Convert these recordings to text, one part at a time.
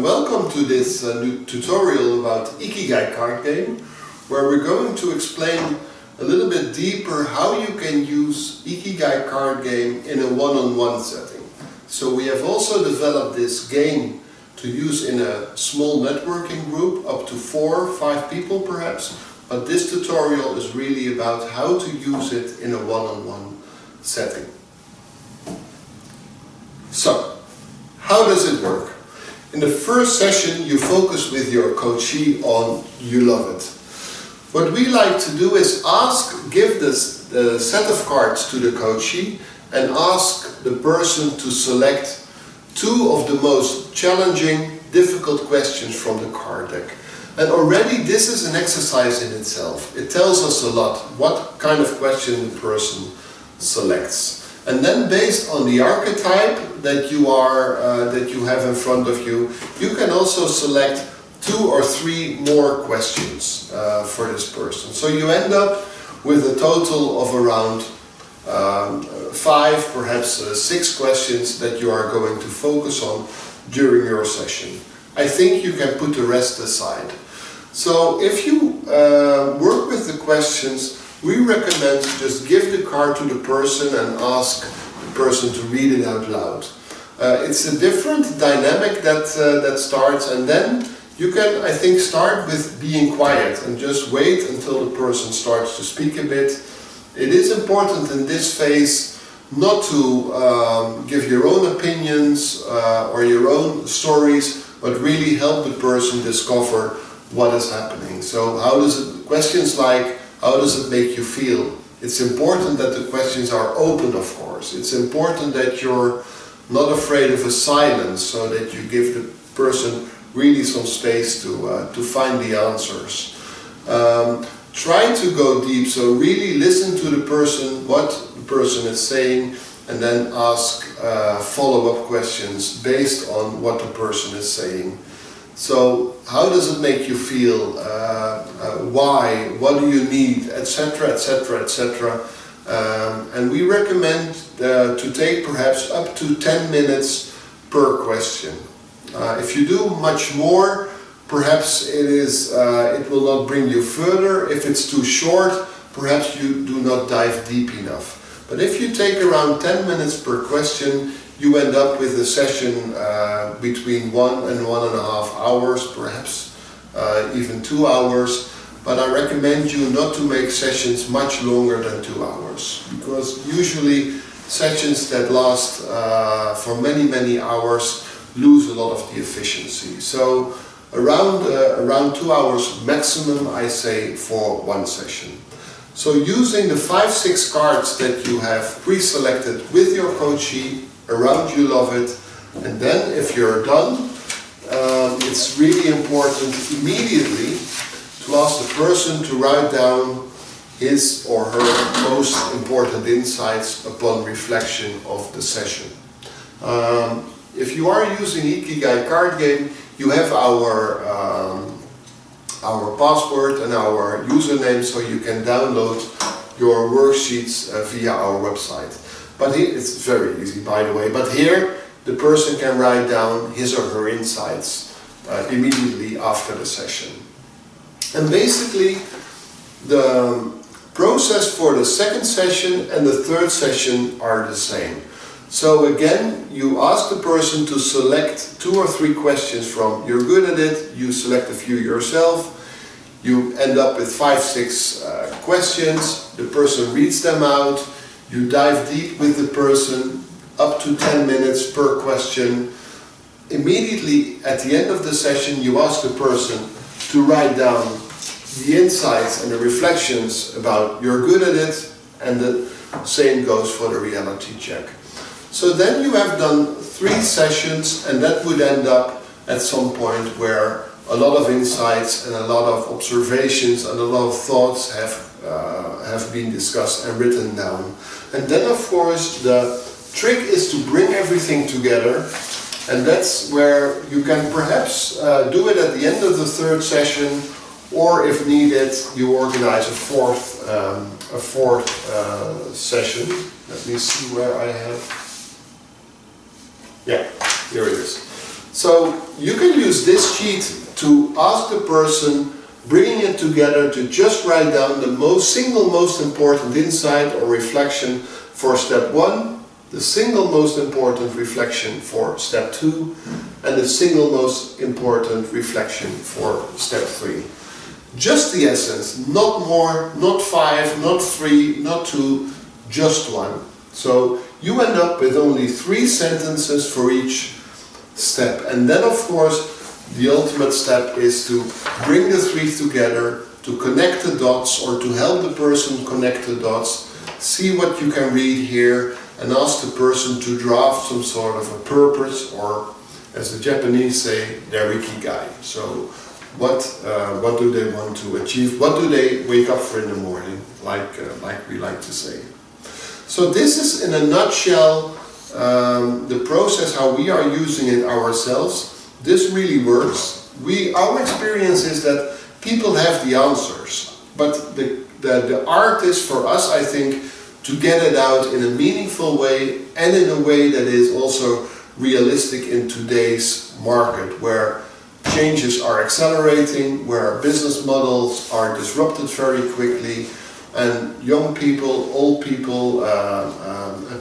Welcome to this new tutorial about Ikigai card game, where we're going to explain a little bit deeper how you can use Ikigai card game in a one-on-one setting. So we have also developed this game to use in a small networking group, up to 4 or 5 people perhaps, but this tutorial is really about how to use it in a one-on-one setting. So, how does it work? In the first session you focus with your coachee on "you love it." What we like to do is give the set of cards to the coachee and ask the person to select 2 of the most challenging, difficult questions from the card deck. And already this is an exercise in itself. It tells us a lot what kind of question the person selects. And then based on the archetype that you have in front of you, you can also select 2 or 3 more questions for this person. So you end up with a total of around 5, perhaps 6 questions that you are going to focus on during your session. I think you can put the rest aside. So if you work with the questions, we recommend just give the card to the person and ask the person to read it out loud. It's a different dynamic that starts, and then you can, I think, start with being quiet and just wait until the person starts to speak a bit. It is important in this phase not to give your own opinions or your own stories, but really help the person discover what is happening. So questions like, how does it make you feel? It's important that the questions are open, of course. It's important that you're not afraid of a silence, so that you give the person really some space to find the answers. Try to go deep, so really listen to the person, what the person is saying, and then ask follow-up questions based on what the person is saying. So, how does it make you feel? Why? What do you need? Etc., etc., etc. And we recommend to take perhaps up to 10 minutes per question. If you do much more, perhaps it will not bring you further. If it's too short, perhaps you do not dive deep enough. But if you take around 10 minutes per question, you end up with a session between 1 and 1.5 hours, perhaps even 2 hours. But I recommend you not to make sessions much longer than 2 hours, because usually sessions that last for many hours lose a lot of the efficiency. So around 2 hours maximum, I say, for one session. So using the 5-6 cards that you have pre-selected with your coachee around "you love it," and then if you're done, it's really important immediately to ask the person to write down his or her most important insights upon reflection of the session. If you are using Ikigai card game, you have our password and our username, so you can download your worksheets via our website. But it's very easy, by the way, but here the person can write down his or her insights immediately after the session. And basically the process for the second session and the third session are the same. So again, you ask the person to select 2 or 3 questions from "you're good at it," you select a few yourself, you end up with 5-6 questions, the person reads them out, you dive deep with the person, up to 10 minutes per question. Immediately at the end of the session, you ask the person to write down the insights and the reflections about "you're good at it," and the same goes for the reality check. So then you have done 3 sessions, and that would end up at some point where a lot of insights and a lot of observations and a lot of thoughts have been discussed and written down. And then, of course, the trick is to bring everything together, and that's where you can perhaps do it at the end of the 3rd session, or if needed, you organize a fourth session. Let me see where I have. Yeah, here it is. So you can use this sheet to ask the person, bringing it together, to just write down the single most important insight or reflection for step 1, the single most important reflection for step 2, and the single most important reflection for step 3. Just the essence, not more, not 5, not 3, not 2, just 1. So you end up with only 3 sentences for each step. And then of course the ultimate step is to bring the 3 together, to connect the dots, or to help the person connect the dots, see what you can read here, and ask the person to draft some sort of a purpose, or as the Japanese say, their ikigai. So what do they want to achieve? What do they wake up for in the morning, like we like to say. So this is in a nutshell the process, how we are using it ourselves. This really works. Our experience is that people have the answers, but the art is for us, I think, to get it out in a meaningful way, and in a way that is also realistic in today's market, where changes are accelerating, where business models are disrupted very quickly, and young people, old people,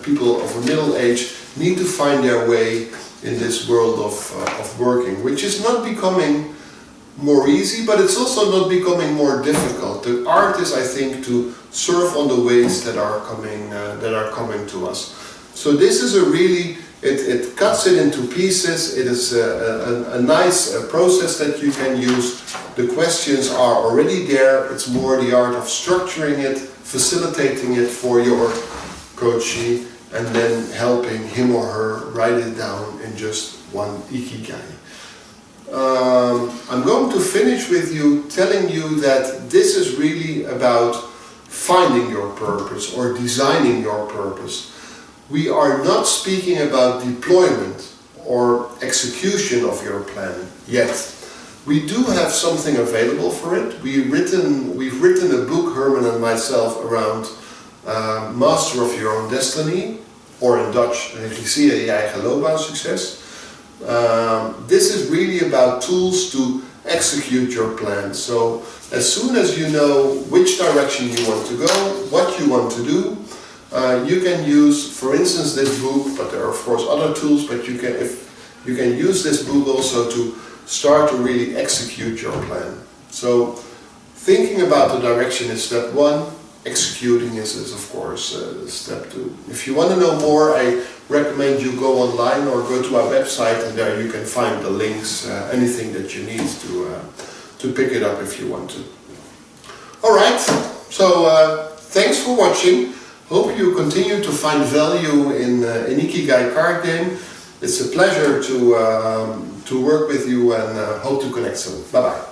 people of a middle age need to find their way in this world of working, which is not becoming more easy, but it's also not becoming more difficult. The art is, I think, to surf on the waves that are coming to us. So this is a really, it cuts it into pieces. It is a nice process that you can use. The questions are already there. It's more the art of structuring it, facilitating it for your coachee, and then helping him or her write it down in just one ikigai. I'm going to finish with you telling you that this is really about finding your purpose or designing your purpose. We are not speaking about deployment or execution of your plan yet. We do have something available for it. We've written a book, Herman and myself, around Master of Your Own Destiny, or in Dutch, Regisseer je eigen loopbaansucces. This is really about tools to execute your plan. So as soon as you know which direction you want to go, what you want to do, you can use, for instance, this book, but there are of course other tools, but you can use this book also to start to really execute your plan. So thinking about the direction is step 1, executing is of course step 2. If you want to know more, I recommend you go online or go to our website, and there you can find the links, anything that you need to pick it up if you want to. Alright, so thanks for watching. Hope you continue to find value in Ikigai card game. It's a pleasure to work with you, and hope to connect soon. Bye bye.